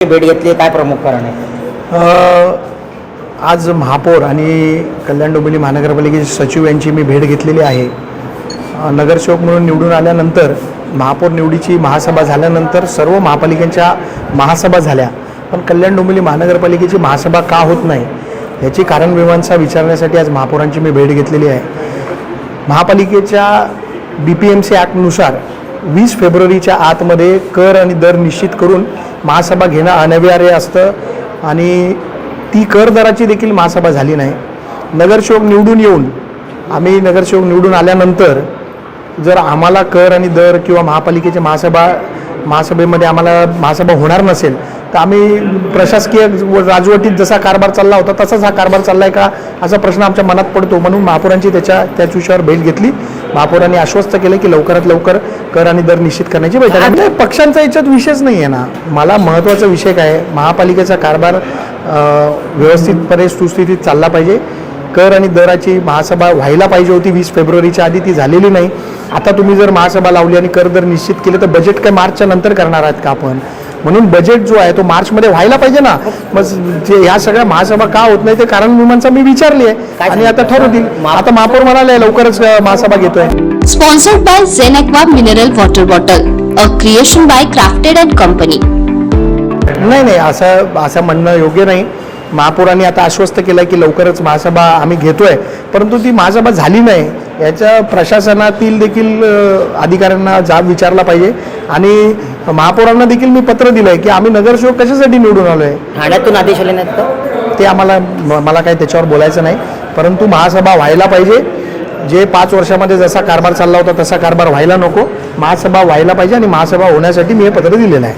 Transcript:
भेट घेतली, काय प्रमुख कारण आहे? आज महापौर आणि कल्याण डोंबिवली महानगरपालिकेचे सचिव यांची मी भेट घेतलेली आहे. नगरसेवक म्हणून निवडून आल्यानंतर महापौर निवडीची महासभा झाल्यानंतर सर्व महापालिकेच्या महासभा झाल्या, पण कल्याण डोंबिवली महानगरपालिकेची महासभा का होत नाही याची कारणमीमांसा विचारण्यासाठी आज महापौरांची मी भेट घेतलेली आहे. महापालिकेच्या BPMC ॲक्टनुसार 20 फेब्रुवारीच्या आतमध्ये कर आणि दर निश्चित करून महासभा घेणं अनिवार्य असतं आणि ती कर दराची देखील महासभा झाली नाही. नगरसेवक निवडून येऊन आम्ही नगरसेवक निवडून आल्यानंतर जर आम्हाला कर आणि दर किंवा महापालिकेच्या महासभेमध्ये आम्हाला महासभा होणार नसेल तर आम्ही प्रशासकीय राजवटीत जसा कारभार चालला होता तसाच हा कारभार चालला आहे का असा प्रश्न आमच्या मनात पडतो. म्हणून महापौरांची त्याच विषयावर भेट घेतली. महापौरांनी आश्वस्त केलं की लवकरात लवकर कर आणि दर निश्चित करण्याची बैठक आहे. पक्षांचा याच्यात विषयच नाही आहे ना. मला महत्त्वाचा विषय काय आहे, महापालिकेचा कारभार व्यवस्थितपणे सुस्थितीत चालला पाहिजे. कर आणि दराची महासभा व्हायला पाहिजे होती 20 फेब्रुवारीच्या आधी, ती झालेली नाही. आता तुम्ही जर महासभा लावली आणि कर दर निश्चित केले तर बजेट काय मार्चच्या नंतर करणार आहात का आपण? म्हणून बजेट जो आहे तो मार्चमध्ये व्हायला पाहिजे ना. मग जे ह्या सगळ्या महासभा का होत नाही ते कारण मीमांसा मी विचारली आहे आणि आता ठरवतील. आता महापौर म्हणाले लवकरच महासभा घेतोय. Sponsored by Zen aqua mineral water bottle, a creation by crafted and company. नाही, असं म्हणणं योग्य नाही. महापौरांनी आता आश्वस्त केलं की लवकरच महासभा आम्ही घेतोय, परंतु ती महासभा झाली नाही याच्या प्रशासनातील देखील अधिकाऱ्यांना जाब विचारला पाहिजे. आणि महापौरांना देखील मी पत्र दिलं आहे की आम्ही नगरसेवक कशासाठी निवडून आलो आहे. ठाण्यातून आदेश आले नाहीत का? ते मला काही त्याच्यावर बोलायचं नाही, परंतु महासभा व्हायला पाहिजे. जे 5 वर्षामध्ये जसा कारभार चालला होता तसा कारभार व्हायला नको. महासभा व्हायला पाहिजे आणि महासभा होण्यासाठी मी हे पत्र दिलेलं आहे.